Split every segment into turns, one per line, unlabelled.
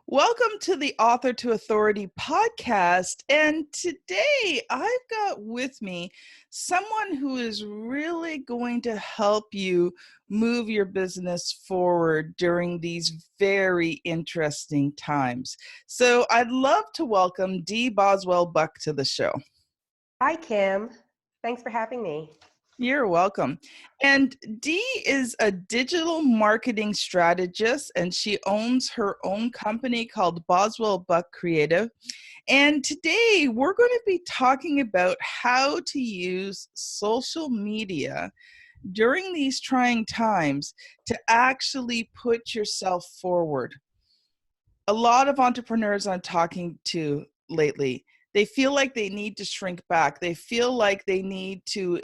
Welcome to the Author to Authority podcast. And today I've got with me someone who is really going to help you move your business forward during these very interesting times. So I'd love to welcome Dee Boswell-Buck to the show.
Hi, Kim. Thanks for having me.
You're welcome. And Dee is a digital marketing strategist, and she owns her own company called Boswell-Buck Creative. And today we're going to be talking about how to use social media during these trying times to actually put yourself forward. A lot of entrepreneurs I'm talking to lately, they feel like they need to shrink back. They feel like they need to,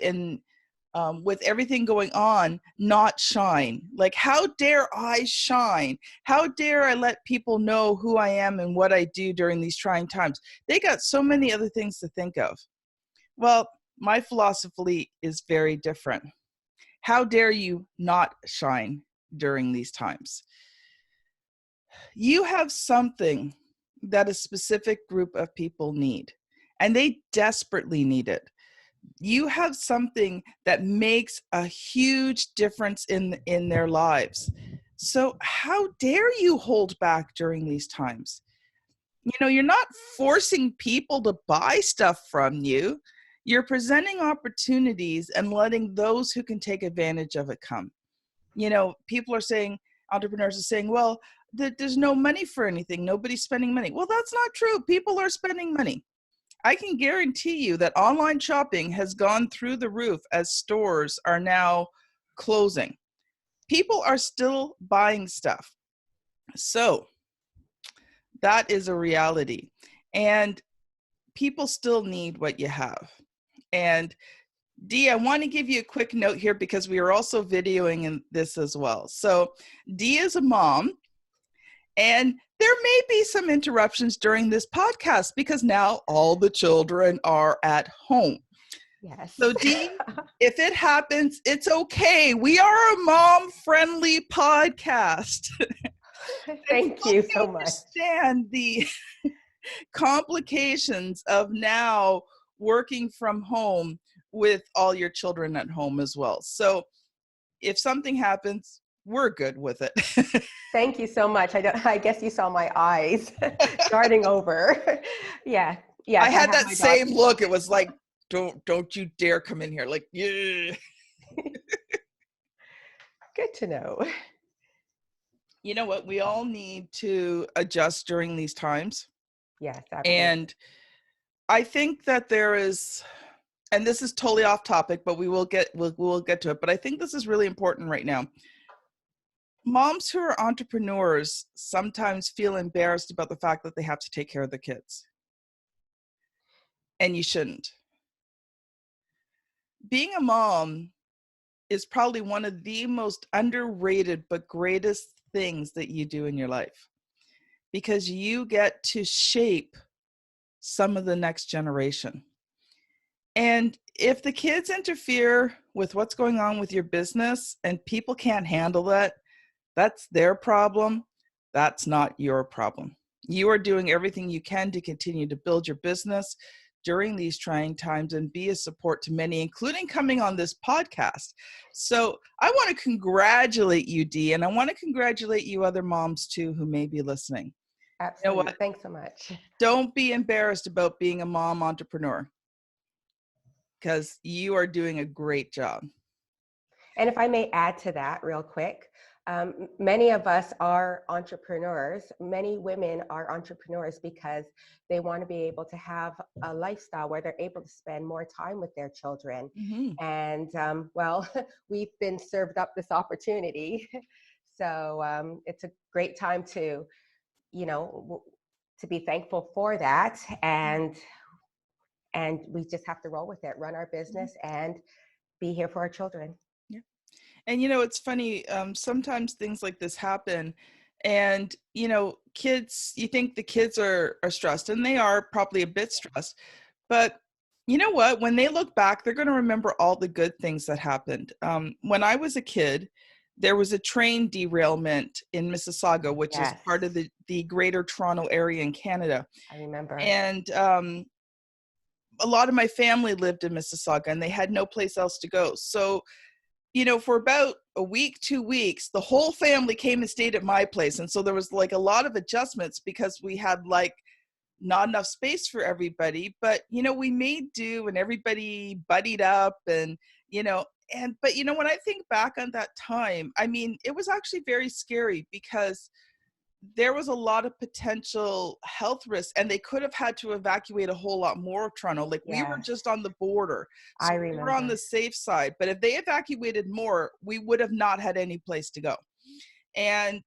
with everything going on, not shine. Like, how dare I shine? How dare I let people know who I am and what I do during these trying times? They got so many other things to think of. Well, my philosophy is very different. How dare you not shine during these times? You have something that a specific group of people need, and they desperately need it. You have something that makes a huge difference in their lives. So how dare you hold back during these times? You're not forcing people to buy stuff from you. You're presenting opportunities and letting those who can take advantage of it come. People are saying, entrepreneurs are saying, well, there's no money for anything. Nobody's spending money. Well, that's not true. People are spending money. I can guarantee you that online shopping has gone through the roof as stores are now closing. People are still buying stuff. So that is a reality. And people still need what you have. And Dee, I want to give you a quick note here because we are also videoing in this as well. So Dee is a mom, and there may be some interruptions during this podcast because now all the children are at home.
Yes.
So Dee, if it happens, it's okay. We are a mom-friendly podcast.
Thank you so much.
Understand the complications of now working from home with all your children at home as well. So if something happens, we're good with it.
Thank you so much. I guess you saw my eyes darting over. Yeah.
I had that same look. It was like, don't you dare come in here. Like, yeah.
Good to know.
You know what? We all need to adjust during these times.
Yes, absolutely.
And I think that there is, and this is totally off topic, but we'll get to it. But I think this is really important right now. Moms who are entrepreneurs sometimes feel embarrassed about the fact that they have to take care of the kids. And you shouldn't. Being a mom is probably one of the most underrated but greatest things that you do in your life, because you get to shape some of the next generation. And if the kids interfere with what's going on with your business and people can't handle that, that's their problem. That's not your problem. You are doing everything you can to continue to build your business during these trying times and be a support to many, including coming on this podcast. So I want to congratulate you, Dee, and I want to congratulate you other moms too who may be listening.
Absolutely. You know what? Thanks so much.
Don't be embarrassed about being a mom entrepreneur, because you are doing a great job.
And if I may add to that real quick, many of us are entrepreneurs. Many women are entrepreneurs because they want to be able to have a lifestyle where they're able to spend more time with their children. Mm-hmm. And well, we've been served up this opportunity. So it's a great time to, to be thankful for that. And we just have to roll with it, run our business, and be here for our children.
Yeah. And, it's funny, sometimes things like this happen and, kids, you think the kids are stressed, and they are probably a bit stressed, but you know what, when they look back, they're going to remember all the good things that happened. When I was a kid, there was a train derailment in Mississauga, which is
Yes,
part of the Greater Toronto Area in Canada.
I remember.
And a lot of my family lived in Mississauga, and they had no place else to go. So, for about a week, 2 weeks, the whole family came and stayed at my place. And so there was like a lot of adjustments because we had like not enough space for everybody. But, we made do, and everybody buddied up, and, but when I think back on that time, I mean, it was actually very scary because there was a lot of potential health risks, and they could have had to evacuate a whole lot more of Toronto. Like, we were
Yes,
just on the border,
I
so we were on the
remember.
safe side. But if they evacuated more, we would have not had any place to go. And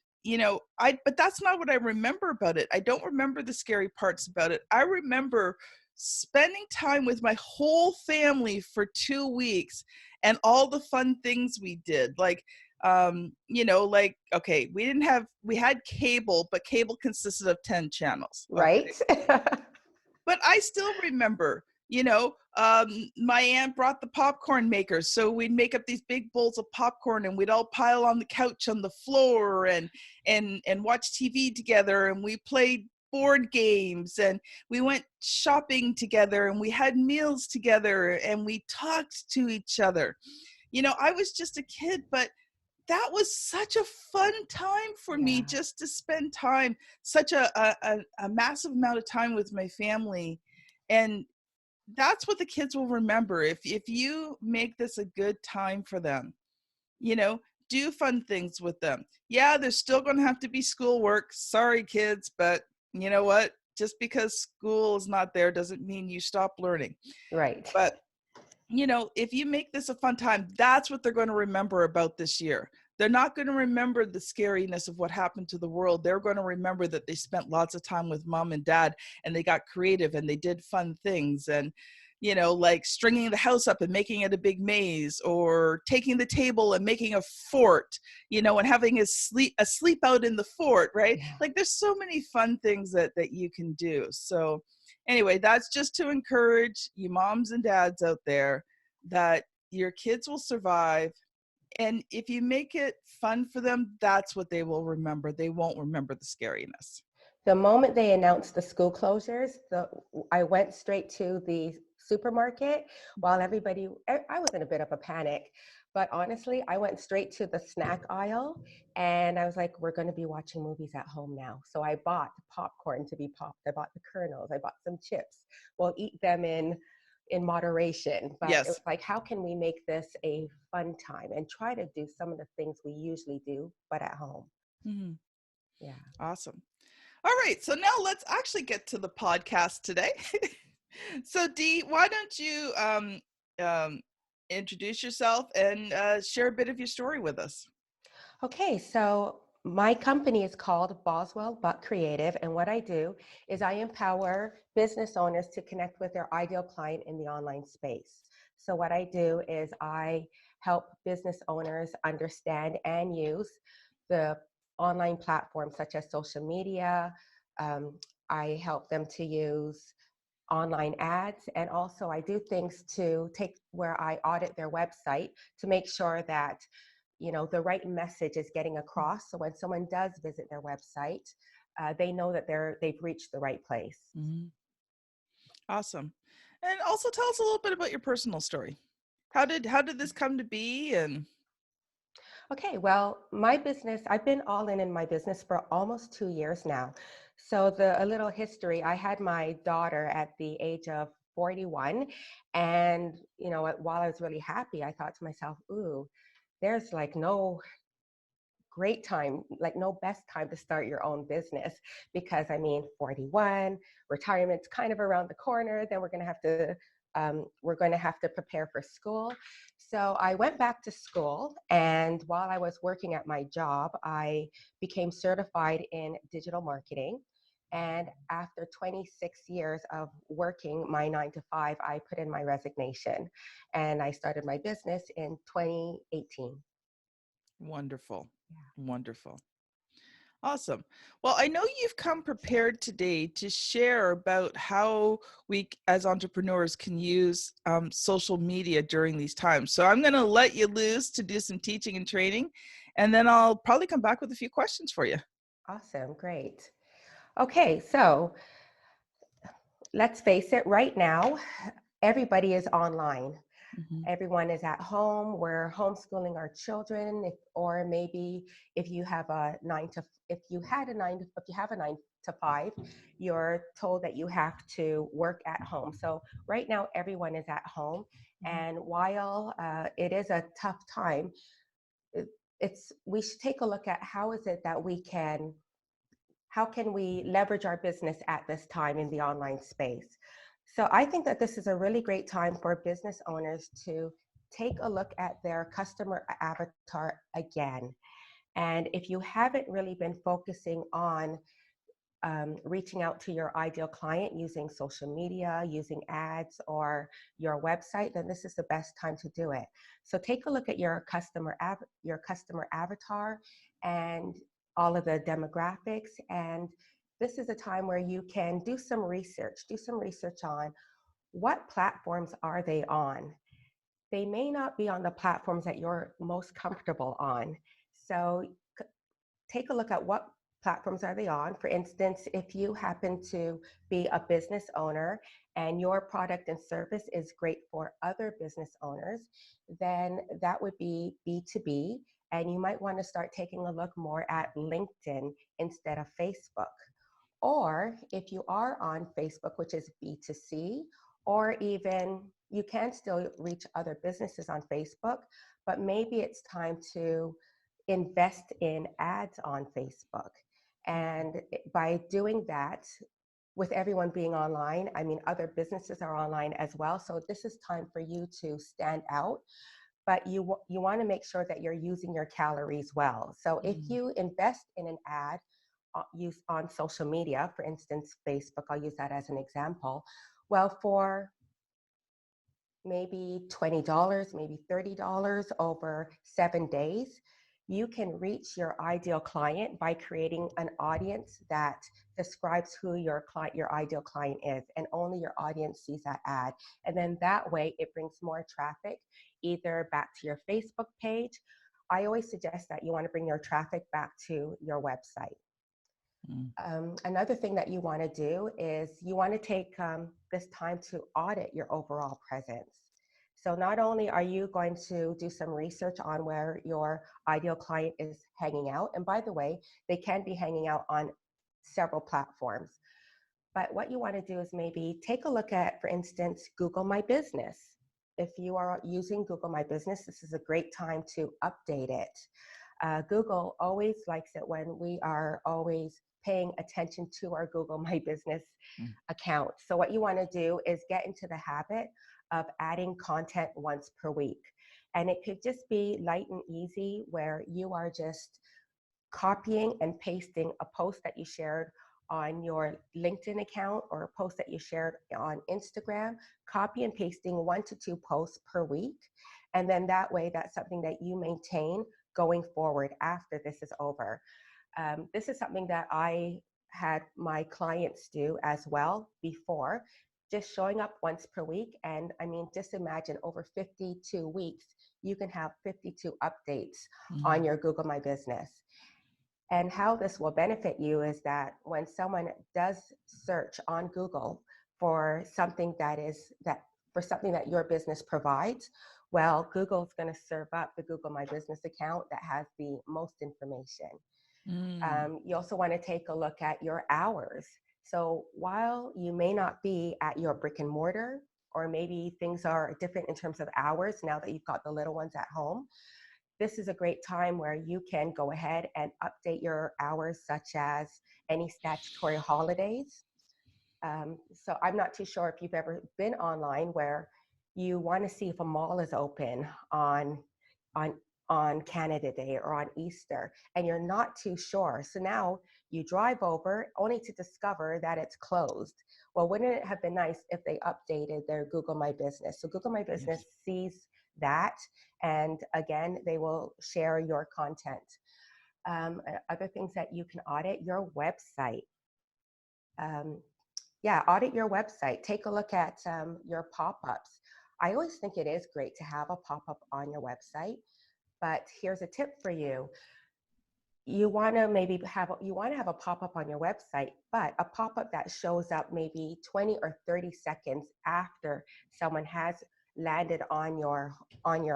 but that's not what I remember about it. I don't remember the scary parts about it. I remember spending time with my whole family for 2 weeks and all the fun things we did. Like, like, okay, we had cable, but cable consisted of 10 channels. Okay.
Right?
But I still remember, my aunt brought the popcorn makers. So we'd make up these big bowls of popcorn, and we'd all pile on the couch on the floor and watch TV together. And we played board games, and we went shopping together, and we had meals together, and we talked to each other. I was just a kid, but that was such a fun time for me,
Yeah,
just to spend time, such a massive amount of time with my family. And that's what the kids will remember. If you make this a good time for them, do fun things with them. Yeah, there's still going to have to be schoolwork. Sorry, kids, but you know what? Just because school is not there doesn't mean you stop learning.
right.
But if you make this a fun time, that's what they're going to remember about this year. They're not going to remember the scariness of what happened to the world. They're going to remember that they spent lots of time with mom and dad, and they got creative, and they did fun things. And, like stringing the house up and making it a big maze, or taking the table and making a fort, and having a sleep out in the fort, right?
Yeah.
Like, there's so many fun things that you can do. So anyway, that's just to encourage you moms and dads out there that your kids will survive. And if you make it fun for them, that's what they will remember. They won't remember the scariness.
The moment they announced the school closures, I went straight to the supermarket while everybody, I was in a bit of a panic, but honestly, I went straight to the snack aisle and I was like, we're going to be watching movies at home now. So I bought popcorn to be popped. I bought the kernels. I bought some chips. We'll eat them in moderation, but it was
Yes.
like, how can we make this a fun time and try to do some of the things we usually do, but at home?
Mm-hmm.
Yeah.
Awesome. All right. So now let's actually get to the podcast today. So Dee, why don't you um, introduce yourself and share a bit of your story with us?
Okay, so my company is called Boswell-Buck Creative, and what I do is I empower business owners to connect with their ideal client in the online space. So what I do is I help business owners understand and use the online platforms such as social media. Um, I help them to use online ads, and also I do things to take where I audit their website to make sure that the right message is getting across. So when someone does visit their website, they know that they've reached the right place.
Mm-hmm. Awesome. And also tell us a little bit about your personal story. How did this come to be? And
Okay, well, my business, I've been all in my business for almost 2 years now. So a little history, I had my daughter at the age of 41. And, while I was really happy, I thought to myself, ooh, there's like no great time, like no best time to start your own business, because I mean, 41, retirement's kind of around the corner. Then we're going to have to prepare for school. So I went back to school, and while I was working at my job, I became certified in digital marketing. And after 26 years of working my 9 to 5, I put in my resignation and I started my business in 2018.
wonderful. Wonderful. Awesome. Well, I know you've come prepared today to share about how we as entrepreneurs can use social media during these times. So I'm going to let you loose to do some teaching and training. and then I'll probably come back with a few questions for you.
Awesome. Great. Okay. So let's face it, right now, everybody is online.
Mhm.
Everyone is at home. We're homeschooling our children, or maybe if you have a if you have a 9 to 5, you're told that you have to work at home. So right now, everyone is at home,
Mhm.
and while it is a tough time, it, we should take a look at how can we leverage our business at this time in the online space. So I think that this is a really great time for business owners to take a look at their customer avatar again. And if you haven't really been focusing on reaching out to your ideal client using social media, using ads, or your website, then this is the best time to do it. So take a look at your customer avatar and all of the demographics. And this is a time where you can do some research. Do some research on what platforms are they on. They may not be on the platforms that you're most comfortable on. So take a look at what platforms are they on. For instance, if you happen to be a business owner and your product and service is great for other business owners, then that would be B2B. And you might want to start taking a look more at LinkedIn instead of Facebook. Or if you are on Facebook, which is B2C, or even you can still reach other businesses on Facebook, but maybe it's time to invest in ads on Facebook. And by doing that, with everyone being online, I mean, other businesses are online as well. So this is time for you to stand out, but you want to make sure that you're using your calories well. So if
Mhm.
you invest in an ad use on social media, for instance, Facebook, I'll use that as an example. Well, for maybe $20, maybe $30 over 7 days, you can reach your ideal client by creating an audience that describes who your ideal client is, and only your audience sees that ad. And then that way it brings more traffic either back to your Facebook page. I always suggest that you want to bring your traffic back to your website.
Mm.
Another thing that you want to do is you want to take this time to audit your overall presence. So not only are you going to do some research on where your ideal client is hanging out, and by the way, they can be hanging out on several platforms, but what you want to do is maybe take a look at, for instance, Google My Business. If you are using Google My Business, this is a great time to update it. Google always likes it when we are always paying attention to our Google My Business
Mm.
account. So what you want to do is get into the habit of adding content once per week. And it could just be light and easy where you are just copying and pasting a post that you shared on your LinkedIn account or a post that you shared on Instagram, copy and pasting 1 to 2 posts per week. And then that way, that's something that you maintain going forward after this is over. This is something that I had my clients do as well before, just showing up once per week. And I mean, just imagine over 52 weeks, you can have 52 updates on
Mhm.
your Google My Business. And how this will benefit you is that when someone does search on Google for something that your business provides, well, Google's going to serve up the Google My Business account that has the most information.
Mm.
You also want to take a look at your hours. So while you may not be at your brick and mortar, or maybe things are different in terms of hours now that you've got the little ones at home, this is a great time where you can go ahead and update your hours, such as any statutory holidays. So I'm not too sure if you've ever been online where you want to see if a mall is open on on Canada Day or on Easter, and you're not too sure. So now you drive over only to discover that it's closed. Well, wouldn't it have been nice if they updated their Google My Business? So Google My Business
Yes.
sees that, and again, they will share your content. Other things that you can audit your website. Um, yeah, audit your website. Take a look at your pop ups. I always think it is great to have a pop up on your website. But here's a tip for you. You want to maybe have a pop-up on your website, but a pop-up that shows up maybe 20 or 30 seconds after someone has landed on your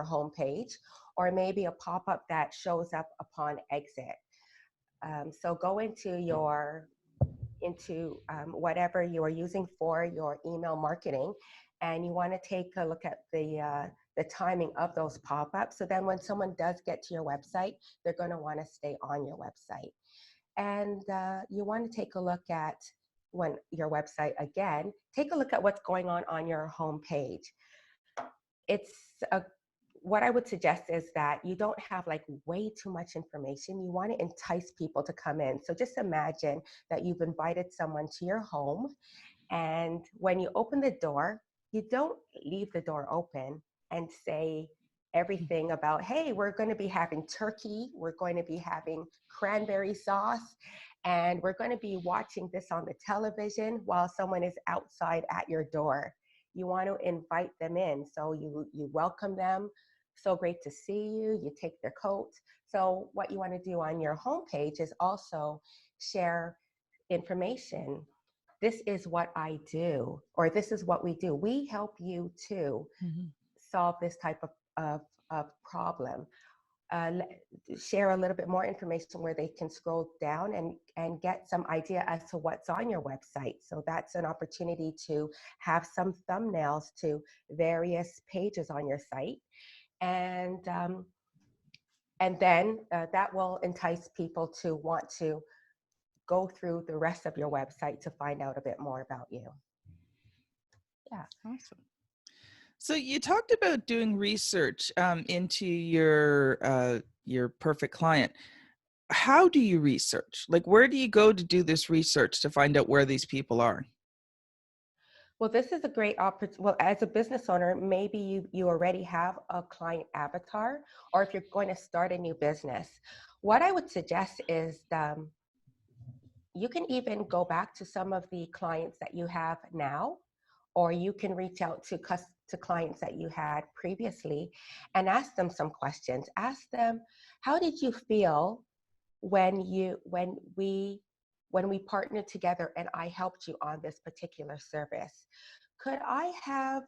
home page, or maybe a pop-up that shows up upon exit. So go into whatever you are using for your email marketing, and you want to take a look at the timing of those pop-ups. So then when someone does get to your website, they're going to want to stay on your website. And you want to take a look at when your website again, take a look at what's going on your home page. It's a What I would suggest is that you don't have like way too much information. You want to entice people to come in. So just imagine that you've invited someone to your home, and when you open the door, you don't leave the door open and say everything about, hey, we're going to be having turkey, we're going to be having cranberry sauce, and we're going to be watching this on the television while someone is outside at your door. You want to invite them in. So you welcome them. So great to see you. You take their coat. So what you want to do on your homepage is also share information. This is what I do, or this is what we do. We help you to solve this type of problem. Uh, Share a little bit more information where they can scroll down and get some idea as to what's on your website. So that's an opportunity to have some thumbnails to various pages on your site. And then that will entice people to want to go through the rest of your website to find out a bit more about you. Yeah.
Awesome. So you talked about doing research into your perfect client. How do you research? Like, where do you go to do this research to find out where these people are?
Well, this is a great opportunity. Well, as a business owner, maybe you already have a client avatar, or if you're going to start a new business, what I would suggest is you can even go back to some of the clients that you have now, or you can reach out to clients that you had previously and ask them some questions. Ask them, how did you feel when we partnered together and I helped you on this particular service? Could I have,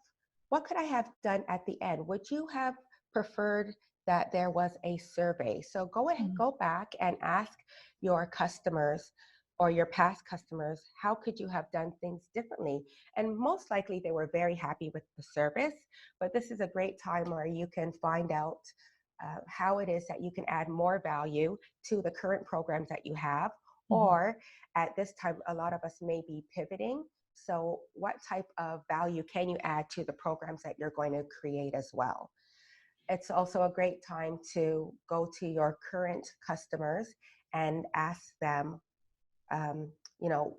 what could I have done at the end? Would you have preferred that there was a survey? So go ahead, go back and ask your customers or your past customers, how could you have done things differently? And most likely they were very happy with the service, but this is a great time where you can find out how it is that you can add more value to the current programs that you have. Or at this time, a lot of us may be pivoting. So what type of value can you add to the programs that you're going to create as well? It's also a great time to go to your current customers and ask them,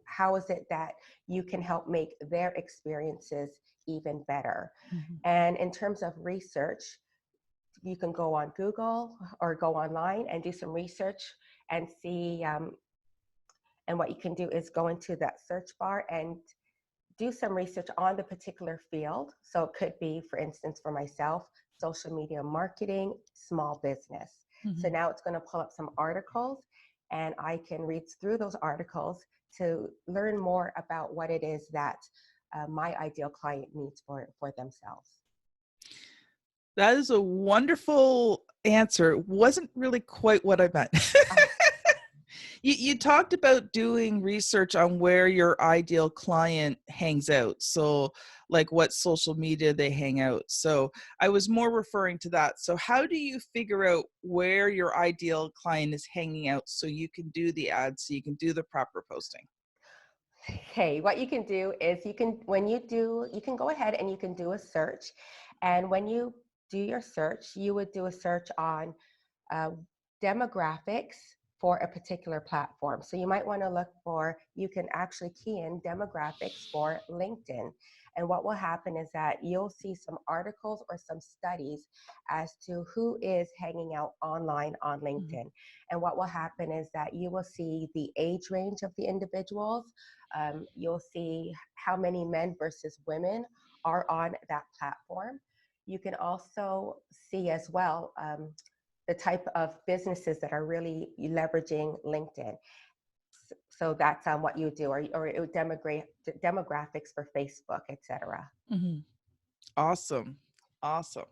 how is it that you can help make their experiences even better? And in terms of research, you can go on Google or go online and do some research and see. And what you can do is go into that search bar and do some research on the particular field. So it could be, for instance, for myself, social media marketing, small business. So now it's going to pull up some articles, and I can read through those articles to learn more about what it is that my ideal client needs for themselves.
That is a wonderful answer. It wasn't really quite what I meant. You talked about doing research on where your ideal client hangs out. So like what social media they hang out. So I was more referring to that. So how do you figure out where your ideal client is hanging out so you can do the ads, so you can do the proper posting?
Okay, what you can do is you can go ahead and you can do a search. And when you do your search, you would do a search on uh, demographics for a particular platform. So you might want to you can actually key in demographics for LinkedIn. And what will happen is that you'll see some articles or some studies as to who is hanging out online on LinkedIn. And what will happen is that you will see the age range of the individuals. You'll see how many men versus women are on that platform. You can also see as well the type of businesses that are really leveraging LinkedIn. So that's what you do, or demographics for Facebook, etc.
Hmm. Awesome. Awesome.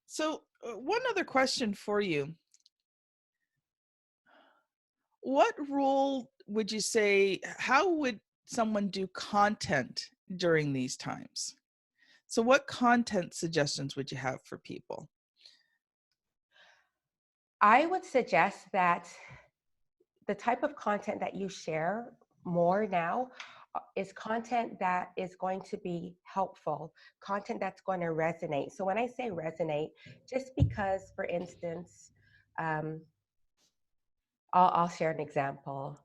So, one other question for you. What role would you say, how would someone do content during these times? So, what content suggestions would you have for people?
I would suggest that the type of content that you share more now is content that is going to be helpful, content that's going to resonate. So when I say resonate, just because, for instance, um, I'll share an example.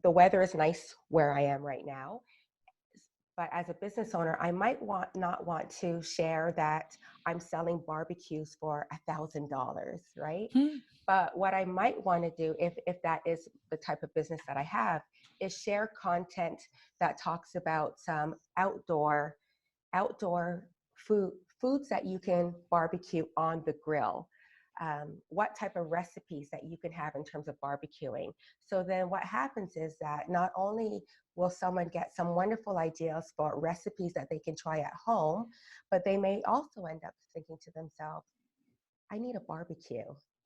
The weather is nice where I am right now, but as a business owner, I might not want to share that I'm selling barbecues for $1,000, right?
Hmm.
But what I might want to do, if that is the type of business that I have, is share content that talks about some outdoor foods that you can barbecue on the grill. What type of recipes that you can have in terms of barbecuing. So then what happens is that not only will someone get some wonderful ideas for recipes that they can try at home, but they may also end up thinking to themselves, I need a barbecue.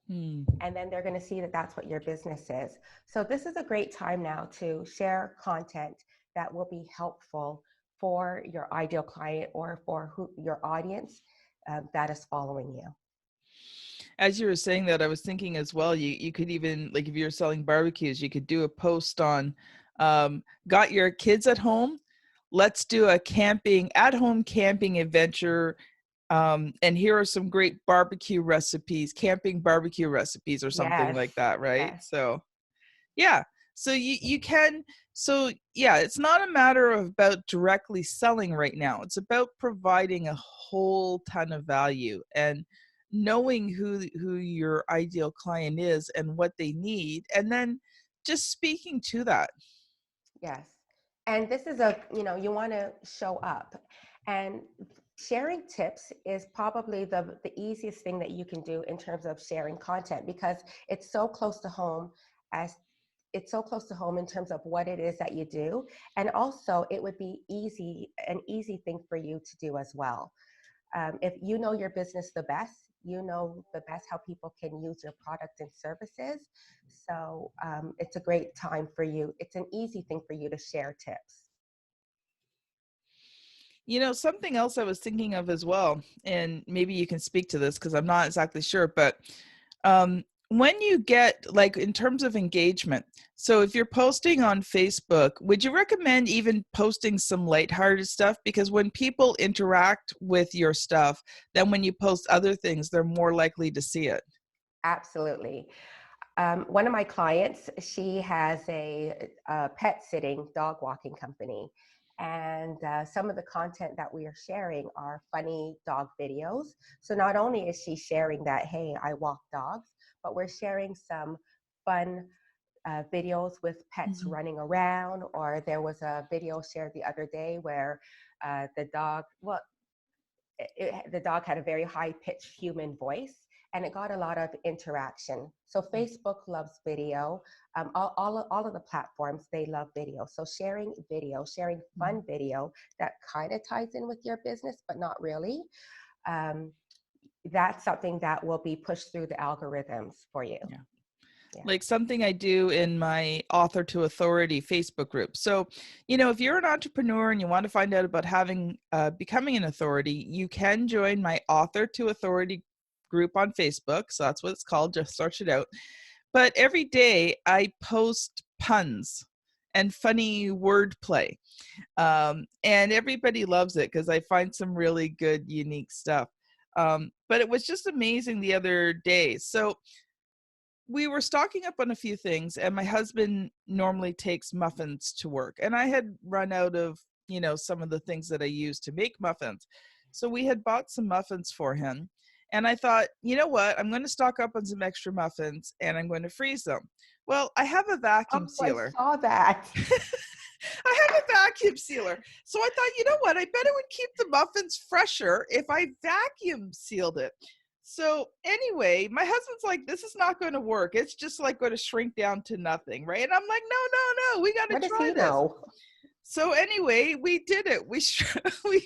Hmm.
And then they're going to see that that's what your business is. So this is a great time now to share content that will be helpful for your ideal client or for your audience that is following you.
As you were saying that, I was thinking as well, you could even, like if you're selling barbecues, you could do a post on, got your kids at home? Let's do a at home camping adventure. And here are some great barbecue recipes, camping barbecue recipes or something
Yes,
like that, right?
yes,
So yeah. So you can, so yeah, it's not a matter of about directly selling right now. It's about providing a whole ton of value and knowing who your ideal client is and what they need, and then just speaking to that.
yes. And this is you want to show up. And sharing tips is probably the easiest thing that you can do in terms of sharing content, because it's so close to home as it's so close to home in terms of what it is that you do. And also it would be an easy thing for you to do as well. If you know your business the best, you know the best how people can use your product and services. So it's a great time for you. It's an easy thing for you to share tips.
Something else I was thinking of as well, and maybe you can speak to this because I'm not exactly sure, but when you get, like, in terms of engagement, so if you're posting on Facebook, would you recommend even posting some lighthearted stuff? Because when people interact with your stuff, then when you post other things, they're more likely to see it.
Absolutely. One of my clients, she has a pet sitting dog walking company. And some of the content that we are sharing are funny dog videos. So not only is she sharing that, hey, I walk dogs, but we're sharing some fun videos with pets
Mhm.
running around. Or there was a video shared the other day where the dog, well, the dog had a very high pitched human voice, and it got a lot of interaction. So Facebook loves video. All of the platforms, they love video. So sharing video, sharing
Mhm.
fun video that kind of ties in with your business, but not really. Um, that's something that will be pushed through the algorithms for you.
Yeah.
Yeah,
Like something I do in my Author to Authority Facebook group. So, if you're an entrepreneur and you want to find out about becoming an authority, you can join my Author to Authority group on Facebook. So that's what it's called. Just search it out. But every day I post puns and funny wordplay. And everybody loves it because I find some really good, unique stuff. But it was just amazing the other day. So we were stocking up on a few things, and my husband normally takes muffins to work, and I had run out of some of the things that I use to make muffins. So we had bought some muffins for him, and I thought, you know what, I'm going to stock up on some extra muffins and I'm going to freeze them. Well, I have a vacuum
oh, I
sealer.
saw that.
I have a vacuum sealer. So I thought, you know what, I bet it would keep the muffins fresher if I vacuum sealed it. So anyway, my husband's like, this is not going to work. It's just like going to shrink down to nothing, right? And I'm like, no, no, no, we got to
What does
try
he
this.
know?
So anyway, we did it. We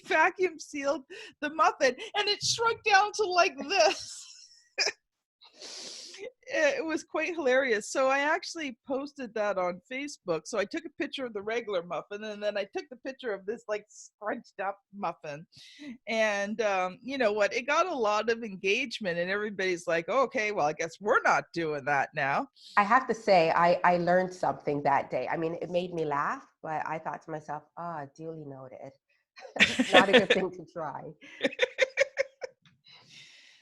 vacuum sealed the muffin, and it shrunk down to like this. It was quite hilarious. So I actually posted that on Facebook. So I took a picture of the regular muffin, and then I took the picture of this like scrunched up muffin. And you know what? It got a lot of engagement, and everybody's like, oh, okay, well, I guess we're not doing that now.
I have to say, I learned something that day. I mean, it made me laugh, but I thought to myself, ah, duly noted. Not a good thing to try.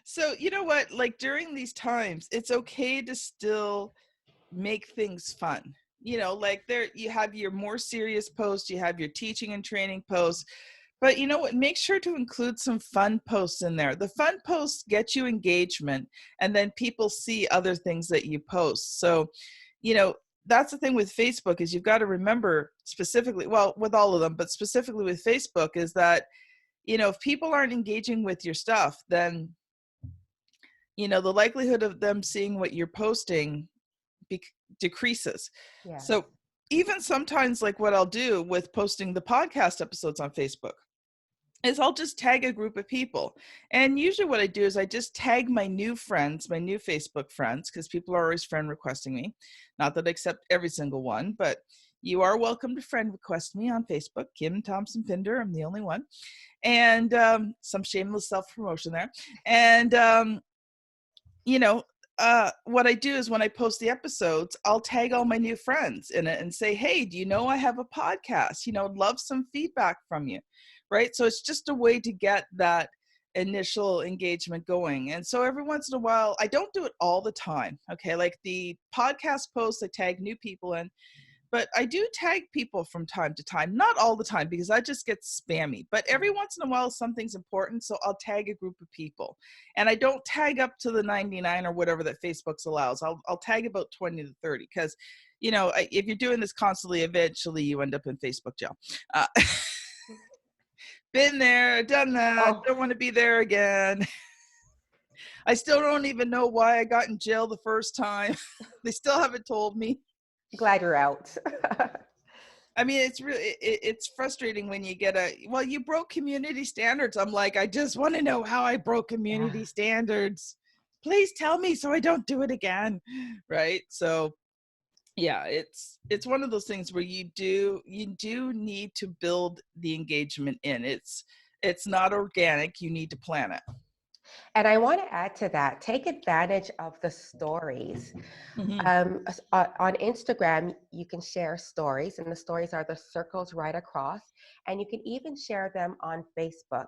So, you know what? Like during these times, it's okay to still make things fun. You know, like there you have your more serious posts, you have your teaching and training posts, but you know what? Make sure to include some fun posts in there. The fun posts get you engagement, and then people see other things that you post. So, you know, that's the thing with Facebook is you've got to remember specifically, well, with all of them, but specifically with Facebook is that, you know, if people aren't engaging with your stuff, then, you know, the likelihood of them seeing what you're posting decreases.
Yes.
So even sometimes like what I'll do with posting the podcast episodes on Facebook is I'll just tag a group of people. And usually what I do is I just tag my new friends, my new Facebook friends, because people are always friend requesting me. Not that I accept every single one, but you are welcome to friend request me on Facebook, Kim Thompson Pinder. I'm the only one. And some shameless self-promotion there. And you know, what I do is when I post the episodes, I'll tag all my new friends in it and say, hey, do you know I have a podcast? You know, love some feedback from you, right? So it's just a way to get that initial engagement going. And so every once in a while, I don't do it all the time, okay? Like the podcast posts, I tag new people in, but I do tag people from time to time, not all the time because that just gets spammy, but every once in a while something's important, so I'll tag a group of people. And I don't tag up to the 99 or whatever that Facebook's allows. I'll tag about 20 to 30 because, you know, if you're doing this constantly, eventually you end up in Facebook jail. Uh, been there, done that,
Oh,
don't want to be there again. I still don't even know why I got in jail the first time. They still haven't told me.
glad you're out.
I mean, it's really it's frustrating when you get a, well, you broke community standards. I'm like, I just want to know how I broke
Yeah.
community standards. Please tell me so I don't do it again. Right? So, yeah, it's one of those things where you do need to build the engagement in. It's not organic. You need to plan it.
And I want to add to that, take advantage of the stories.
Mhm.
On Instagram, you can share stories, and the stories are the circles right across. And you can even share them on Facebook.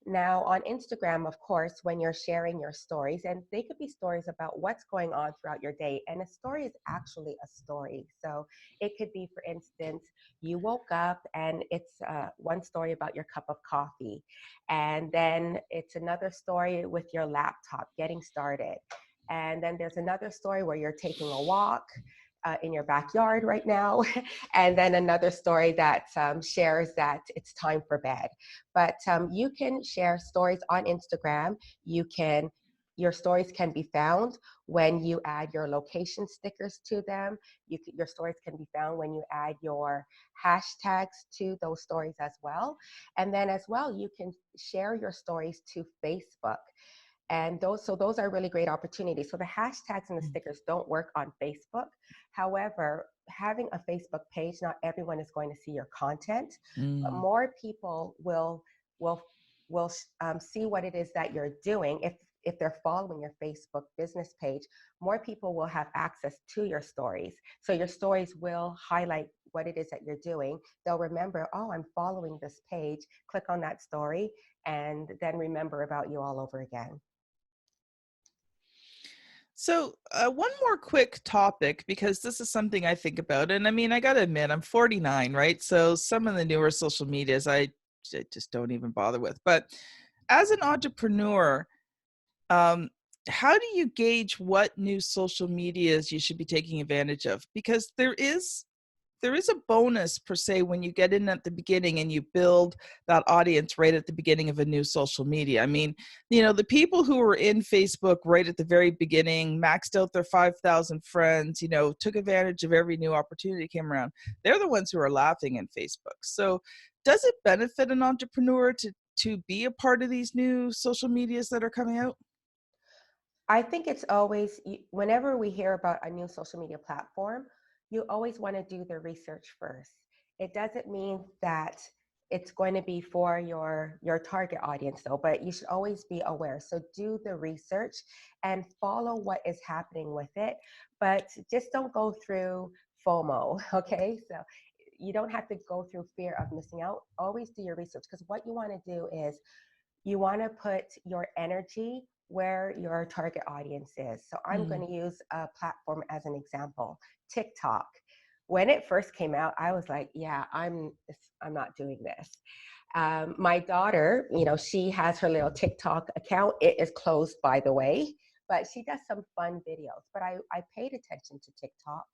Now, on Instagram, of course, when you're sharing your stories, and they could be stories about what's going on throughout your day, and a story is actually a story. So it could be, for instance, you woke up and it's one story about your cup of coffee, and then it's another story with your laptop getting started. And then there's another story where you're taking a walk in your backyard right now. And then another story that shares that it's time for bed. But you can share stories on Instagram. Your stories can be found when you add your location stickers to them. Your stories can be found when you add your hashtags to those stories as well. And then as well, you can share your stories to Facebook. And those are really great opportunities. So the hashtags and the stickers don't work on Facebook. However, having a Facebook page, not everyone is going to see your content, but
Mm.
more people will see what it is that you're doing. If they're following your Facebook business page, more people will have access to your stories. So your stories will highlight what it is that you're doing. They'll remember, oh, I'm following this page, click on that story, and then remember about you all over again.
So, one more quick topic because this is something I think about. And I mean, I got to admit, I'm 49, right? So, some of the newer social medias I just don't even bother with. But as an entrepreneur, um, how do you gauge what new social medias you should be taking advantage of? Because there is a bonus per se when you get in at the beginning and you build that audience right at the beginning of a new social media. I mean, the people who were in Facebook right at the very beginning, maxed out their 5,000 friends, took advantage of every new opportunity that came around. They're the ones who are laughing in Facebook. So does it benefit an entrepreneur to be a part of these new social medias that are coming out?
I think it's always, whenever we hear about a new social media platform, you always want to do the research first. It doesn't mean that it's going to be for your target audience though, but you should always be aware. So do the research and follow what is happening with it, but just don't go through FOMO, okay? So you don't have to go through fear of missing out. Always do your research, because what you want to do is you want to put your energy where your target audience is. So I'm going to use a platform as an example, TikTok. When it first came out, I was like, yeah, I'm not doing this. My daughter, she has her little TikTok account. It is closed, by the way, but she does some fun videos. But I paid attention to TikTok,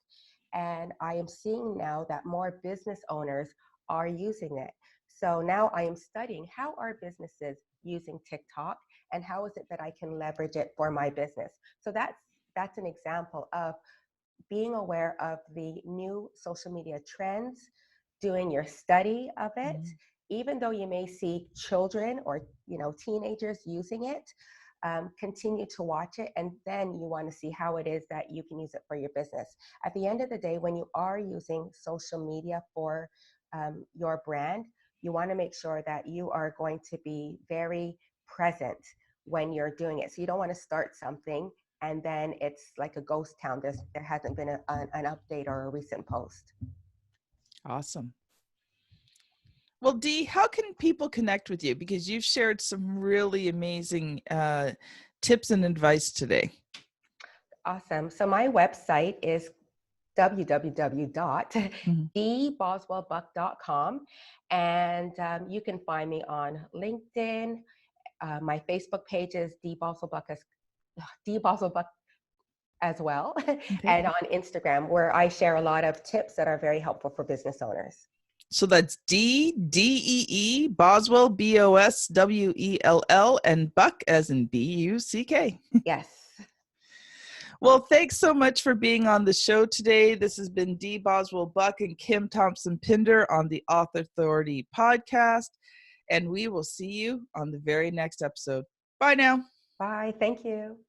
and I am seeing now that more business owners are using it. So now I am studying, how are businesses using TikTok, and how is it that I can leverage it for my business? So that's an example of being aware of the new social media trends, doing your study of it, even though you may see children or teenagers using it. Continue to watch it, and then you want to see how it is that you can use it for your business. At the end of the day, when you are using social media for your brand, you want to make sure that you are going to be very present when you're doing it. So you don't want to start something and then it's like a ghost town. There hasn't been an update or a recent post.
Awesome. Well, Dee, how can people connect with you? Because you've shared some really amazing tips and advice today.
Awesome. So my website is www.dboswellbuck.com. And you can find me on LinkedIn. My Facebook page is D Boswell-Buck as well,
Okay.
and on Instagram, where I share a lot of tips that are very helpful for business owners.
So that's D-E-E, Boswell, Boswell, and Buck as in Buck.
Yes.
Well, thanks so much for being on the show today. This has been Dee Boswell-Buck and Kim Thompson-Pinder on the Author Authority podcast, and we will see you on the very next episode. Bye now.
Bye. Thank you.